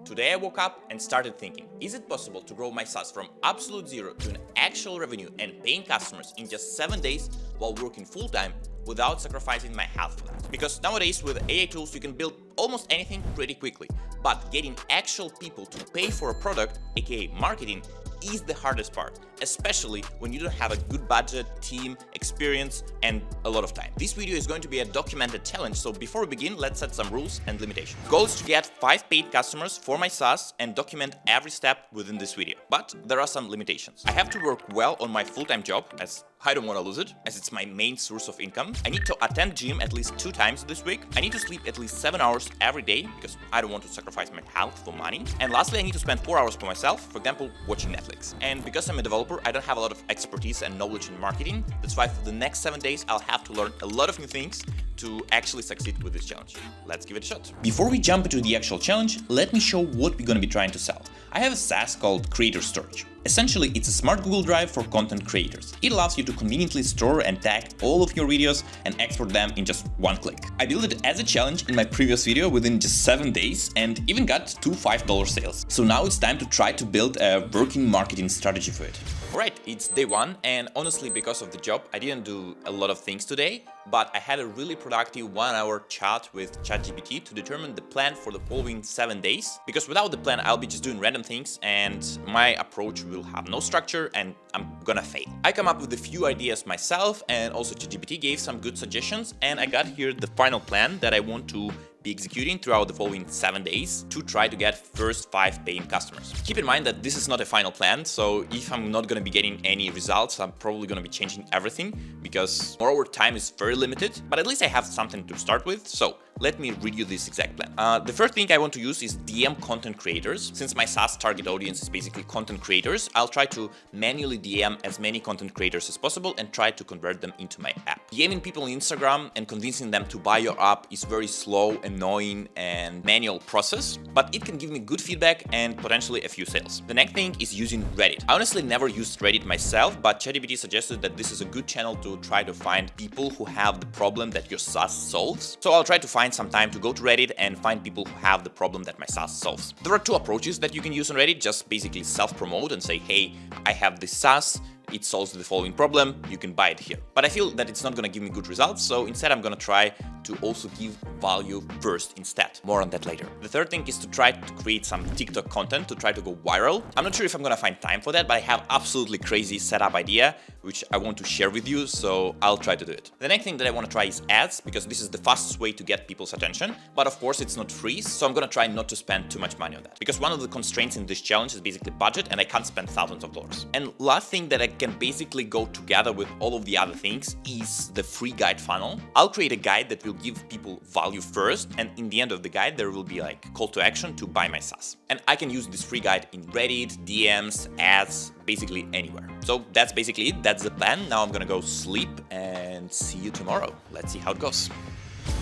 Today I woke up and started thinking, is it possible to grow my SaaS from absolute zero to an actual revenue and paying customers in just 7 days while working full-time without sacrificing my health for that? Because nowadays with AI tools you can build almost anything pretty quickly, but getting actual people to pay for a product, aka marketing, is the hardest part, especially when you don't have a good budget, team, experience, and a lot of time. This video is going to be a documented challenge, so before we begin, let's set some rules and limitations. Goal is to get 5 paid customers for my SaaS and document every step within this video. But there are some limitations. I have to work well on my full-time job, as I don't want to lose it, as it's my main source of income. I need to attend gym at least 2 times this week. I need to sleep at least 7 hours every day, because I don't want to sacrifice my health for money. And lastly, I need to spend 4 hours for myself, for example, watching Netflix. And because I'm a developer, I don't have a lot of expertise and knowledge in marketing. That's why for the next 7 days, I'll have to learn a lot of new things to actually succeed with this challenge. Let's give it a shot. Before we jump into the actual challenge, let me show what we're going to be trying to sell. I have a SaaS called Creator Storage. Essentially, it's a smart Google Drive for content creators. It allows you to conveniently store and tag all of your videos and export them in just one click. I built it as a challenge in my previous video within just 7 days and even got 2 $5 sales. So now it's time to try to build a working marketing strategy for it. Alright, it's day 1, and honestly, because of the job, I didn't do a lot of things today, but I had a really productive 1-hour chat with ChatGPT to determine the plan for the following 7 days. Because without the plan, I'll be just doing random things and my approach will have no structure and I'm gonna fail. I come up with a few ideas myself, and also ChatGPT gave some good suggestions, and I got here the final plan that I want to be executing throughout the following 7 days to try to get first 5 paying customers. Keep in mind that this is not a final plan, so if I'm not going to be getting any results, I'm probably going to be changing everything because moreover time is very limited, but at least I have something to start with. So let me read you this exact plan. The first thing I want to use is DM content creators. Since my SaaS target audience is basically content creators, I'll try to manually DM as many content creators as possible and try to convert them into my app. DMing people on Instagram and convincing them to buy your app is very slow, annoying, and manual process, but it can give me good feedback and potentially a few sales. The next thing is using Reddit. I honestly never used Reddit myself, but ChatGPT suggested that this is a good channel to try to find people who have the problem that your SaaS solves. So I'll try to find some time to go to Reddit and find people who have the problem that my SaaS solves. There are 2 approaches that you can use on Reddit. Just basically self-promote and say, hey, I have this SaaS, it solves the following problem, you can buy it here. But I feel that it's not going to give me good results, so instead I'm going to try to also give value first instead. More on that later. The third thing is to try to create some TikTok content to try to go viral. I'm not sure if I'm going to find time for that, but I have absolutely crazy setup idea, which I want to share with you, so I'll try to do it. The next thing that I want to try is ads, because this is the fastest way to get people's attention, but of course it's not free, so I'm going to try not to spend too much money on that. Because one of the constraints in this challenge is basically budget, and I can't spend thousands of dollars. And last thing that I can basically go together with all of the other things is the free guide funnel. I'll create a guide that will give people value first, and in the end of the guide there will be like call to action to buy my SaaS. And I can use this free guide in Reddit, DMs, ads, basically anywhere. So that's basically it. That's the plan. Now I'm gonna go sleep and see you tomorrow. Let's see how it goes.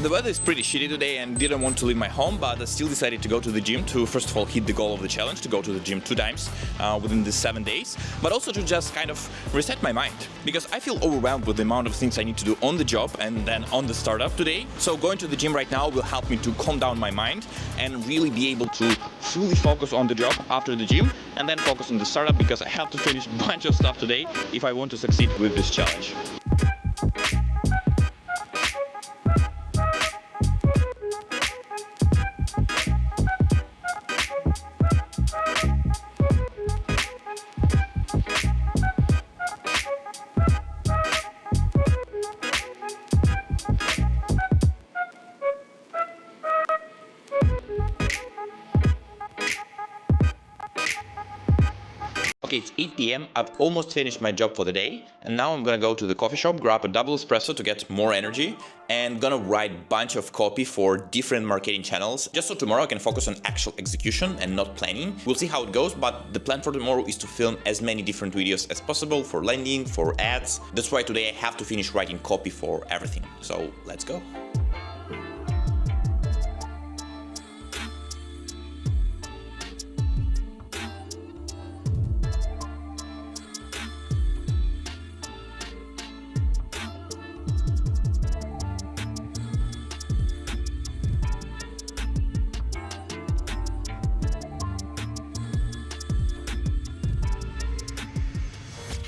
The weather is pretty shitty today and didn't want to leave my home, but I still decided to go to the gym to first of all hit the goal of the challenge, to go to the gym 2 times within the 7 days, but also to just kind of reset my mind, because I feel overwhelmed with the amount of things I need to do on the job and then on the startup today. So going to the gym right now will help me to calm down my mind and really be able to fully focus on the job after the gym and then focus on the startup, because I have to finish a bunch of stuff today if I want to succeed with this challenge. Okay, it's 8 p.m. I've almost finished my job for the day, and now I'm gonna go to the coffee shop, grab a double espresso to get more energy, and gonna write a bunch of copy for different marketing channels, just so tomorrow I can focus on actual execution and not planning. We'll see how it goes, but the plan for tomorrow is to film as many different videos as possible for landing, for ads. That's why today I have to finish writing copy for everything. So let's go.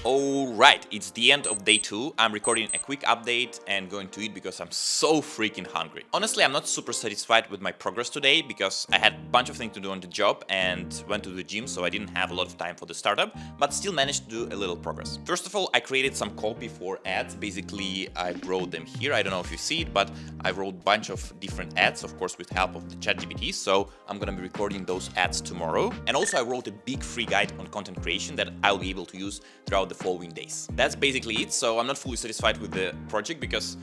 Alright, it's the end of day 2. I'm recording a quick update and going to eat because I'm so freaking hungry. Honestly, I'm not super satisfied with my progress today because I had a bunch of things to do on the job and went to the gym, so I didn't have a lot of time for the startup, but still managed to do a little progress. First of all, I created some copy for ads. Basically, I wrote them here. I don't know if you see it, but I wrote a bunch of different ads, of course, with help of the ChatGPT, so I'm gonna be recording those ads tomorrow. And also I wrote a big free guide on content creation that I'll be able to use throughout the following days. That's basically it. So I'm not fully satisfied with the project because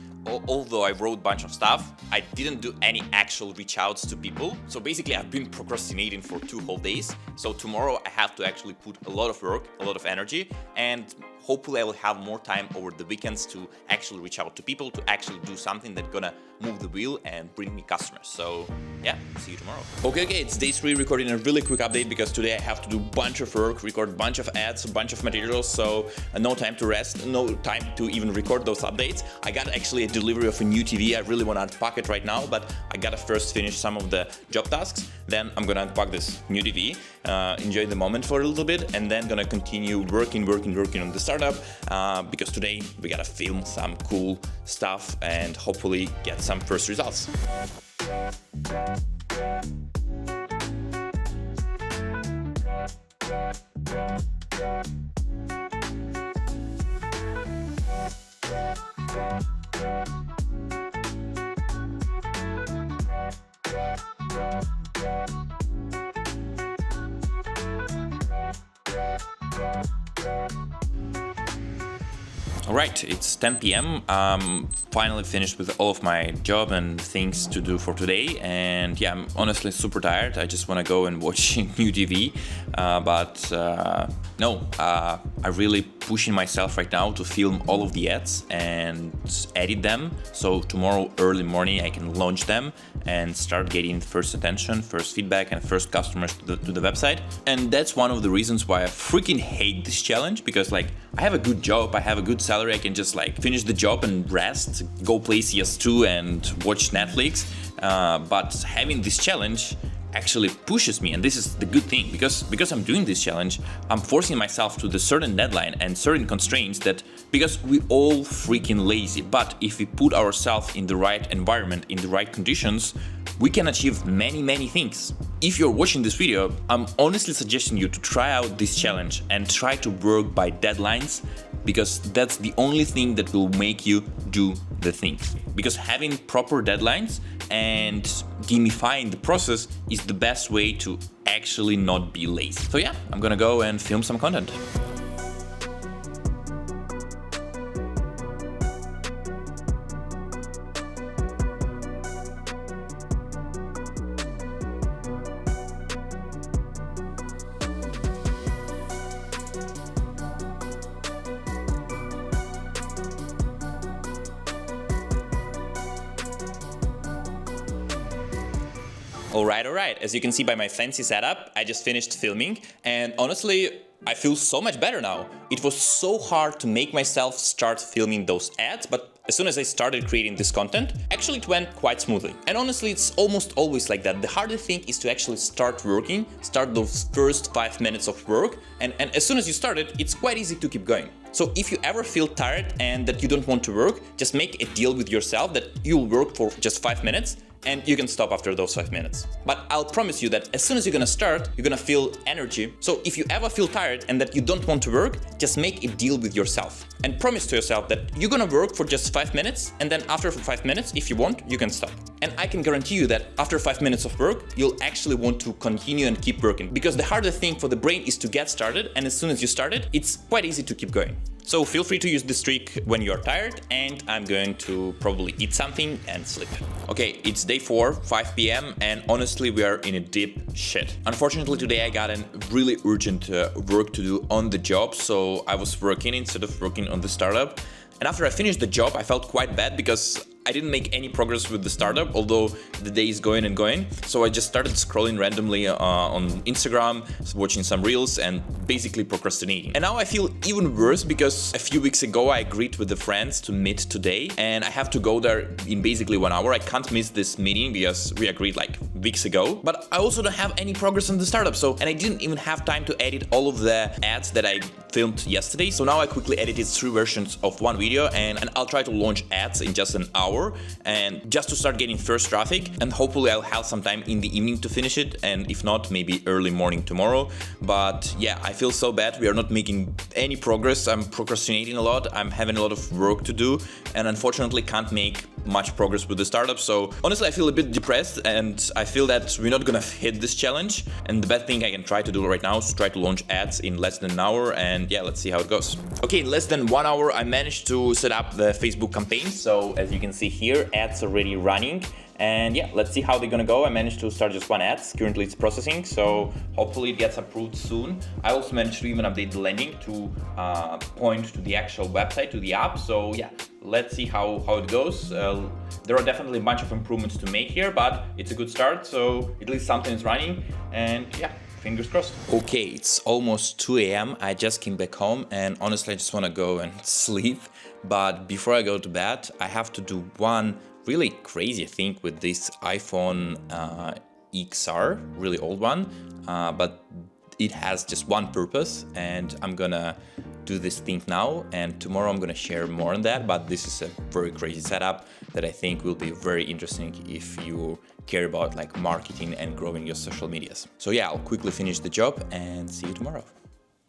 although I wrote a bunch of stuff, I didn't do any actual reach outs to people. So basically I've been procrastinating for 2 whole days. So tomorrow I have to actually put a lot of work, a lot of energy, and hopefully I will have more time over the weekends to actually reach out to people, to actually do something that's gonna move the wheel and bring me customers. So yeah, see you tomorrow. Okay, it's day 3, recording a really quick update because today I have to do a bunch of work, record a bunch of ads, a bunch of materials, so no time to rest, no time to even record those updates. I got actually a delivery of a new TV. I really want to unpack it right now, but I gotta first finish some of the job tasks. Then I'm gonna unpack this new TV, enjoy the moment for a little bit, and then gonna continue working on the startup because today we gotta film some cool stuff and hopefully get some first results. Alright, it's 10 p.m. Finally finished with all of my job and things to do for today, and yeah, I'm honestly super tired. I just want to go and watch new TV, but I'm really pushing myself right now to film all of the ads and edit them, so tomorrow early morning I can launch them and start getting first attention, first feedback, and first customers to the website. And that's one of the reasons why I freaking hate this challenge, because like I have a good job, I have a good salary, I can just like finish the job and rest, go play CS2 and watch Netflix, but having this challenge actually pushes me, and this is the good thing, because I'm doing this challenge, I'm forcing myself to the certain deadline and certain constraints that, because we all freaking lazy, but if we put ourselves in the right environment, in the right conditions, we can achieve many things. If you're watching this video, I'm honestly suggesting you to try out this challenge and try to work by deadlines, because that's the only thing that will make you do the things. Because having proper deadlines and gamifying the process is the best way to actually not be lazy. So yeah, I'm gonna go and film some content. Alright, as you can see by my fancy setup, I just finished filming, and honestly, I feel so much better now. It was so hard to make myself start filming those ads, but as soon as I started creating this content, actually it went quite smoothly. And honestly, it's almost always like that. The hardest thing is to actually start working, start those first 5 minutes of work, and as soon as you start it, it's quite easy to keep going. So if you ever feel tired and that you don't want to work, just make a deal with yourself that you'll work for just 5 minutes, and you can stop after those 5 minutes. But I'll promise you that as soon as you're gonna start, you're gonna feel energy. So if you ever feel tired and that you don't want to work, just make a deal with yourself and promise to yourself that you're gonna work for just 5 minutes, and then after 5 minutes, if you want, you can stop. And I can guarantee you that after 5 minutes of work, you'll actually want to continue and keep working, because the hardest thing for the brain is to get started, and as soon as you start it, it's quite easy to keep going. So feel free to use this trick when you're tired, and I'm going to probably eat something and sleep. Okay, it's day 4, 5 p.m, and honestly we are in a deep shit. Unfortunately today I got a really urgent work to do on the job, so I was working instead of working on the startup. And after I finished the job, I felt quite bad because I didn't make any progress with the startup, although the day is going and going. So I just started scrolling randomly on Instagram, watching some reels, and basically procrastinating. And now I feel even worse because a few weeks ago I agreed with the friends to meet today, and I have to go there in basically 1 hour. I can't miss this meeting because we agreed like weeks ago. But I also don't have any progress on the startup, and I didn't even have time to edit all of the ads that I filmed yesterday. So now I quickly edited 3 versions of one video, and I'll try to launch ads in just an hour, and just to start getting first traffic, and hopefully I'll have some time in the evening to finish it, and if not, maybe early morning tomorrow. But yeah, I feel so bad. We are not making any progress. I'm procrastinating a lot. I'm having a lot of work to do, and unfortunately can't make much progress with the startup. So honestly, I feel a bit depressed, and I feel that we're not gonna hit this challenge. And the best thing I can try to do right now is to try to launch ads in less than an hour, and yeah, let's see how it goes. Okay, in less than 1 hour, I managed to set up the Facebook campaign. So as you can see here, ads already running. And yeah, let's see how they're gonna go. I managed to start just one ad. Currently it's processing, so hopefully it gets approved soon. I also managed to even update the landing to point to the actual website, to the app. So yeah, let's see how it goes. There are definitely a bunch of improvements to make here, but it's a good start. So at least something is running, and yeah, fingers crossed. Okay, it's almost 2 a.m. I just came back home, and honestly, I just want to go and sleep. But before I go to bed, I have to do one really crazy thing with this iPhone XR, really old one, but it has just one purpose, and I'm gonna do this thing now, and tomorrow I'm gonna share more on that. But this is a very crazy setup that I think will be very interesting if you care about like marketing and growing your social medias. So yeah, I'll quickly finish the job and see you tomorrow.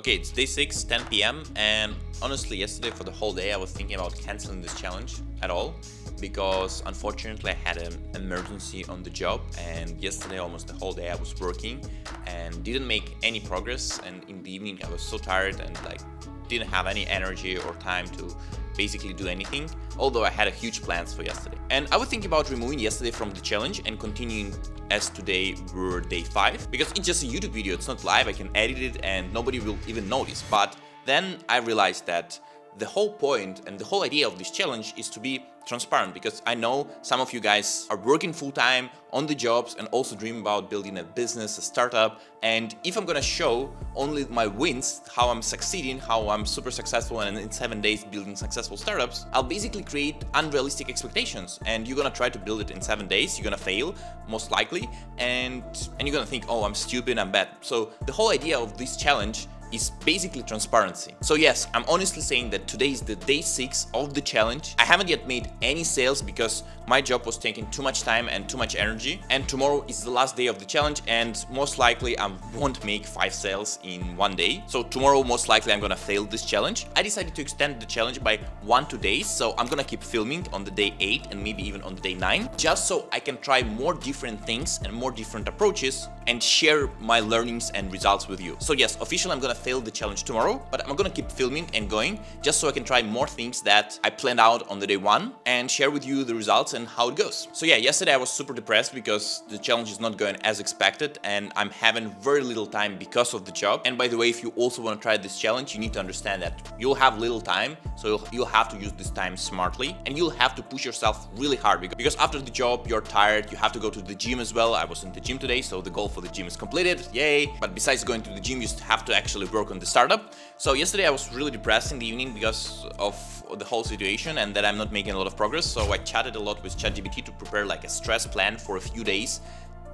Okay, it's day 6, 10 p.m. and honestly yesterday for the whole day I was thinking about canceling this challenge at all, because unfortunately I had an emergency on the job, and yesterday almost the whole day I was working and didn't make any progress, and in the evening I was so tired and like didn't have any energy or time to basically do anything, although I had a huge plans for yesterday. And I was thinking about removing yesterday from the challenge and continuing as today were day 5, because it's just a YouTube video, it's not live, I can edit it and nobody will even notice. But then I realized that the whole point and the whole idea of this challenge is to be transparent, because I know some of you guys are working full-time on the jobs and also dream about building a business, a startup. And if I'm gonna show only my wins, how I'm succeeding, how I'm super successful and in 7 days building successful startups, I'll basically create unrealistic expectations, and you're gonna try to build it in 7 days, you're gonna fail most likely, and you're gonna think, oh, I'm stupid, I'm bad. So the whole idea of this challenge is basically transparency. So yes, I'm honestly saying that today is the day 6 of the challenge. I haven't yet made any sales because my job was taking too much time and too much energy, and tomorrow is the last day of the challenge, and most likely I won't make 5 sales in 1 day. So tomorrow most likely I'm gonna fail this challenge. I decided to extend the challenge by 1-2 days, so I'm gonna keep filming on the day 8 and maybe even on the day 9, just so I can try more different things and more different approaches and share my learnings and results with you. So yes, officially I'm gonna fail the challenge tomorrow, but I'm gonna keep filming and going just so I can try more things that I planned out on the day 1 and share with you the results and how it goes. So yeah, yesterday I was super depressed because the challenge is not going as expected and I'm having very little time because of the job. And by the way, if you also want to try this challenge, you need to understand that you'll have little time, so you'll have to use this time smartly, and you'll have to push yourself really hard because after the job you're tired, you have to go to the gym as well. I was in the gym today, so the goal for the gym is completed, yay. But besides going to the gym, you have to actually work on the startup. So yesterday I was really depressed in the evening because of the whole situation and that I'm not making a lot of progress. So I chatted a lot with ChatGPT to prepare like a stress plan for a few days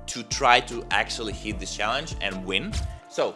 to try to actually hit this challenge and win. So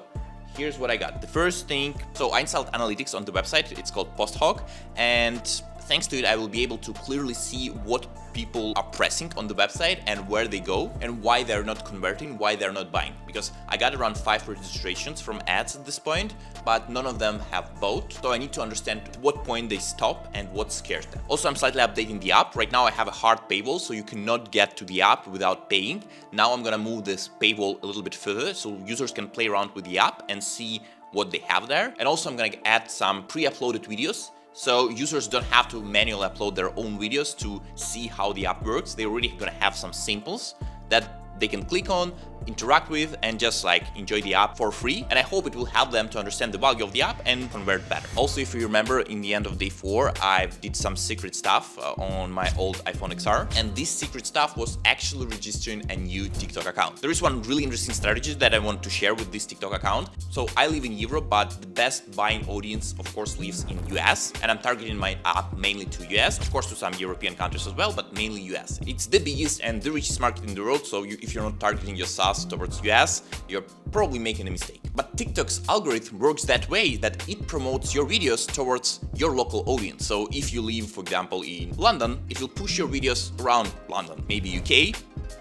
here's what I got. The first thing, so I installed analytics on the website. It's called PostHawk, and thanks to it, I will be able to clearly see what people are pressing on the website and where they go and why they're not converting, why they're not buying. Because I got around 5 registrations from ads at this point, but none of them have bought. So I need to understand at what point they stop and what scares them. Also, I'm slightly updating the app. Right now I have a hard paywall, so you cannot get to the app without paying. Now I'm gonna move this paywall a little bit further so users can play around with the app and see what they have there. And also I'm gonna add some pre-uploaded videos, so users don't have to manually upload their own videos to see how the app works. They're already gonna have some samples that they can click on, interact with, and just like enjoy the app for free. And I hope it will help them to understand the value of the app and convert better. Also, if you remember, in the end of day 4, I did some secret stuff on my old iPhone XR, and this secret stuff was actually registering a new TikTok account. There is one really interesting strategy that I want to share with this TikTok account. So I live in Europe, but the best buying audience, of course, lives in US, and I'm targeting my app mainly to US, of course to some European countries as well, but mainly US. It's the biggest and the richest market in the world, so if you're not targeting your SaaS towards US, you're probably making a mistake. But TikTok's algorithm works that way that it promotes your videos towards your local audience. So if you live, for example, in London, it will push your videos around London, maybe UK,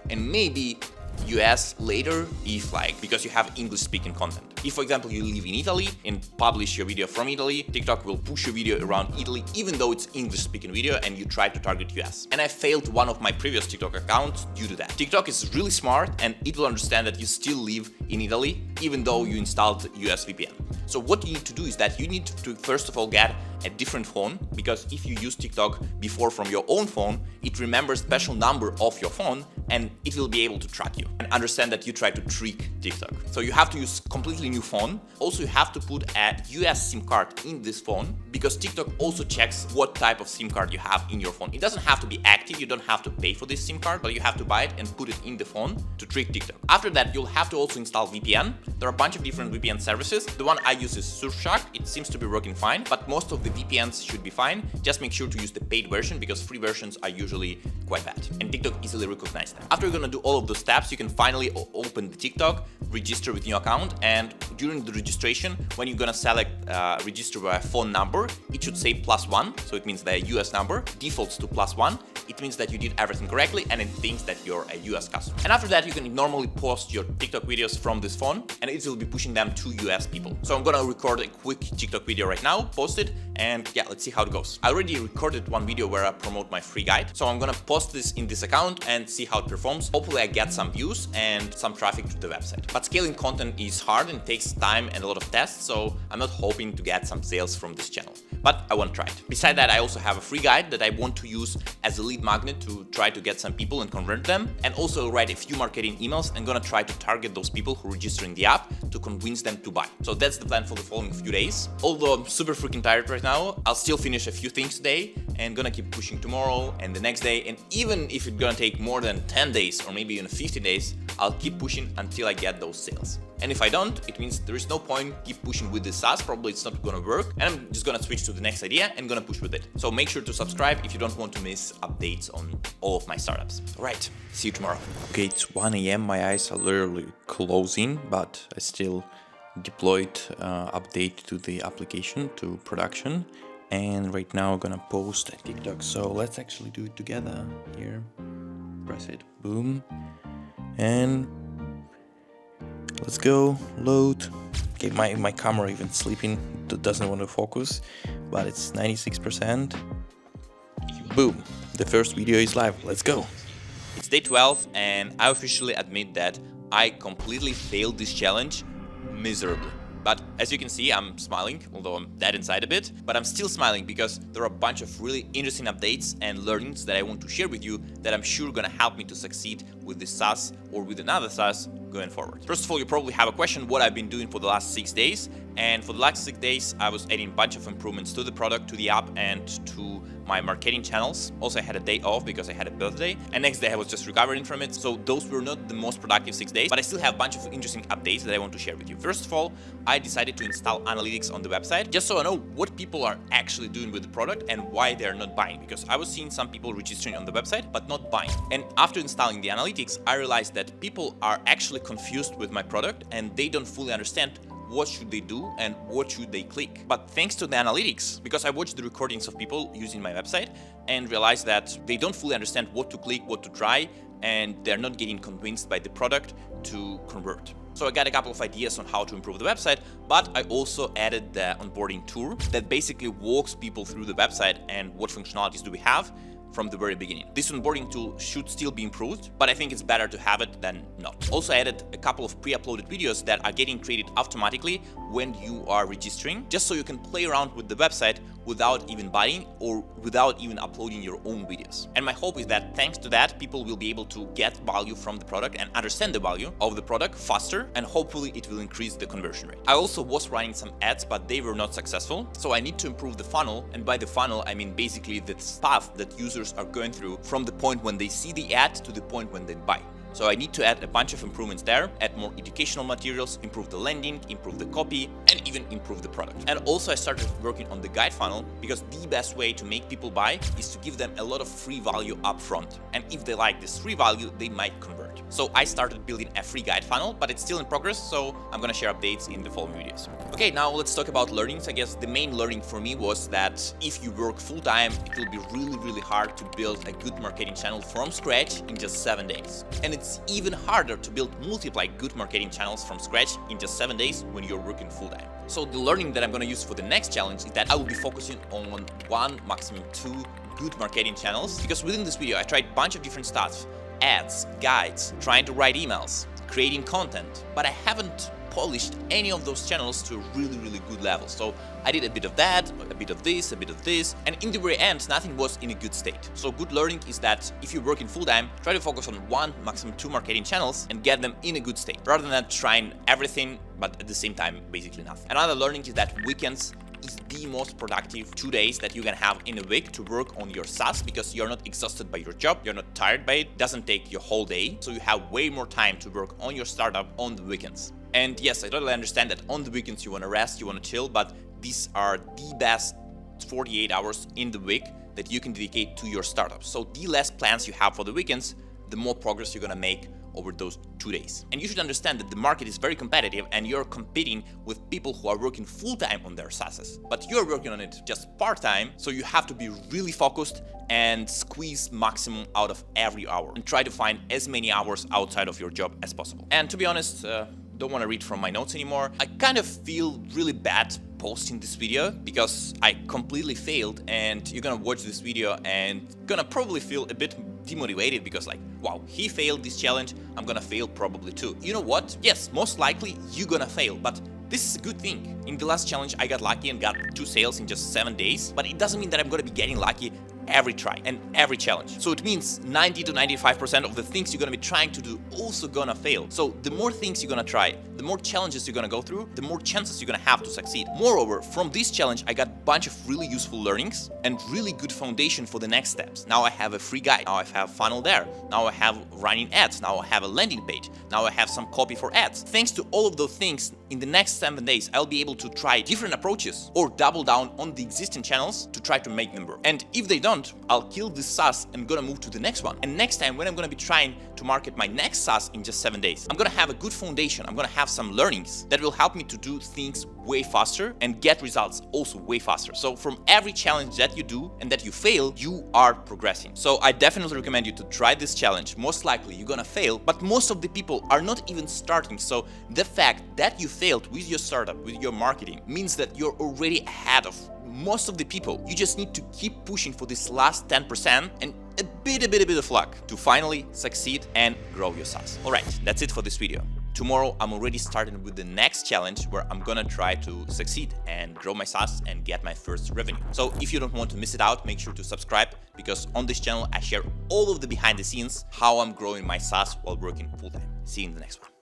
and maybe US later because you have English speaking content. If, for example, you live in Italy and publish your video from Italy, TikTok will push your video around Italy even though it's English speaking video and you try to target US. And I failed one of my previous TikTok accounts due to that. TikTok is really smart and it will understand that you still live in Italy even though you installed US VPN. So what you need to do is that you need to first of all get a different phone, because if you use TikTok before from your own phone, it remembers special number of your phone and it will be able to track you and understand that you try to trick TikTok. So you have to use completely new phone. Also, you have to put a US SIM card in this phone because TikTok also checks what type of SIM card you have in your phone. It doesn't have to be active, you don't have to pay for this SIM card, but you have to buy it and put it in the phone to trick TikTok. After that, you'll have to also install VPN. There are a bunch of different VPN services. The one I use is Surfshark. It seems to be working fine, but most of the VPNs should be fine. Just make sure to use the paid version because free versions are usually quite bad and TikTok easily recognizes them. After you're gonna do all of those steps, you can finally open the TikTok, register with your account, and during the registration, when you're gonna select register by a phone number, it should say +1, so it means the US number defaults to +1. It means that you did everything correctly and it thinks that you're a US customer. And after that, you can normally post your TikTok videos from this phone and it will be pushing them to US people. So I'm gonna record a quick TikTok video right now, post it, and yeah, let's see how it goes. I already recorded one video where I promote my free guide, so I'm gonna post this in this account and see how it performs. Hopefully I get some views and some traffic to the website. But scaling content is hard and takes time and a lot of tests, so I'm not hoping to get some sales from this channel. But I want to try it. Besides that, I also have a free guide that I want to use as a lead magnet to try to get some people and convert them, and also write a few marketing emails. I'm gonna try to target those people who register in the app to convince them to buy. So that's the plan for the following few days. Although I'm super freaking tired right now, I'll still finish a few things today and gonna keep pushing tomorrow and the next day. And even if it's gonna take more than 10 days or maybe even 50 days, I'll keep pushing until I get those sales. And if I don't, it means there is no point keep pushing with this SaaS, probably it's not gonna work, and I'm just gonna switch to the next idea and gonna push with it. So make sure to subscribe if you don't want to miss updates on all of my startups. All right, see you tomorrow. Okay, it's 1 AM, my eyes are literally closing, but I still deployed update to the application to production. And right now I'm gonna post a TikTok. So let's actually do it together here. Press it, boom. And let's go, load. Okay, my camera even sleeping, doesn't want to focus, but it's 96%. Boom, the first video is live, let's go. It's day 12 and I officially admit that I completely failed this challenge miserably. But as you can see, I'm smiling, although I'm dead inside a bit, but I'm still smiling because there are a bunch of really interesting updates and learnings that I want to share with you that I'm sure gonna help me to succeed with this SaaS or with another SaaS going forward. First of all, you probably have a question what I've been doing for the last 6 days. And for the last 6 days, I was adding a bunch of improvements to the product, to the app, and to my marketing channels. Also, I had a day off because I had a birthday, and next day I was just recovering from it. So those were not the most productive 6 days, but I still have a bunch of interesting updates that I want to share with you. First of all, I decided to install analytics on the website just so I know what people are actually doing with the product and why they're not buying, because I was seeing some people registering on the website but not buying. And after installing the analytics, I realized that people are actually confused with my product and they don't fully understand what should they do and what should they click. But thanks to the analytics, because I watched the recordings of people using my website and realized that they don't fully understand what to click, what to try, and they're not getting convinced by the product to convert. So I got a couple of ideas on how to improve the website, but I also added the onboarding tour that basically walks people through the website and what functionalities do we have. from the very beginning. This onboarding tool should still be improved, but I think it's better to have it than not. Also, I added a couple of pre-uploaded videos that are getting created automatically when you are registering, just so you can play around with the website without even buying or without even uploading your own videos. And my hope is that thanks to that, people will be able to get value from the product and understand the value of the product faster, and hopefully it will increase the conversion rate. I also was running some ads, but they were not successful, so I need to improve the funnel. And by the funnel, I mean basically the path that users are going through from the point when they see the ad to the point when they buy. So I need to add a bunch of improvements there, add more educational materials, improve the landing, improve the copy, and even improve the product. And also I started working on the guide funnel, because the best way to make people buy is to give them a lot of free value up front. And if they like this free value, they might convert. So I started building a free guide funnel, but it's still in progress, so I'm gonna share updates in the following videos. Okay, now let's talk about learnings. I guess the main learning for me was that if you work full-time, it will be really hard to build a good marketing channel from scratch in just 7 days. And it's even harder to build multiple good marketing channels from scratch in just 7 days when you're working full-time. So the learning that I'm gonna use for the next challenge is that I will be focusing on 1, maximum 2 good marketing channels, because within this video I tried a bunch of different stuff: ads, guides, trying to write emails, creating content, but I haven't polished any of those channels to a really good level. So I did a bit of that, a bit of this, and in the very end, nothing was in a good state. So good learning is that if you're working full-time, try to focus on 1, maximum 2 marketing channels and get them in a good state, rather than trying everything, but at the same time, basically nothing. Another learning is that weekends is the most productive 2 days that you can have in a week to work on your SaaS, because you're not exhausted by your job, you're not tired by it, doesn't take your whole day, so you have way more time to work on your startup on the weekends. And yes, I totally understand that on the weekends you want to rest, you want to chill, but these are the best 48 hours in the week that you can dedicate to your startup. So the less plans you have for the weekends, the more progress you're gonna make over those 2 days. And you should understand that the market is very competitive and you're competing with people who are working full-time on their SaaSes. But you're working on it just part-time, so you have to be really focused and squeeze maximum out of every hour and try to find as many hours outside of your job as possible. And to be honest, don't want to read from my notes anymore. I kind of feel really bad posting this video because I completely failed, and you're gonna watch this video and gonna probably feel a bit demotivated because like, wow, he failed this challenge, I'm gonna fail probably too. You know what? Yes, most likely you're gonna fail, but this is a good thing. In the last challenge, I got lucky and got 2 sales in just 7 days, but it doesn't mean that I'm gonna be getting lucky every try and every challenge. So it means 90 to 95% of the things you're gonna be trying to do also gonna fail. So the more things you're gonna try, the more challenges you're gonna go through, the more chances you're gonna have to succeed. Moreover, from this challenge, I got a bunch of really useful learnings and really good foundation for the next steps. Now I have a free guide, now I have funnel there, now I have running ads, now I have a landing page, now I have some copy for ads. Thanks to all of those things, in the next 7 days, I'll be able to try different approaches or double down on the existing channels to try to make them work. And if they don't, I'll kill this SaaS and gonna move to the next one. And next time when I'm gonna be trying to market my next SaaS in just 7 days, I'm gonna have a good foundation. I'm gonna have some learnings that will help me to do things way faster and get results also way faster. So from every challenge that you do and that you fail, you are progressing. So I definitely recommend you to try this challenge. Most likely you're gonna fail, but most of the people are not even starting. So the fact that you failed with your startup, with your marketing, means that you're already ahead of most of the people. You just need to keep pushing for this last 10% and a bit of luck to finally succeed and grow your SaaS. All right, that's it for this video. Tomorrow, I'm already starting with the next challenge where I'm gonna try to succeed and grow my SaaS and get my first revenue. So if you don't want to miss it out, make sure to subscribe, because on this channel, I share all of the behind the scenes, how I'm growing my SaaS while working full-time. See you in the next one.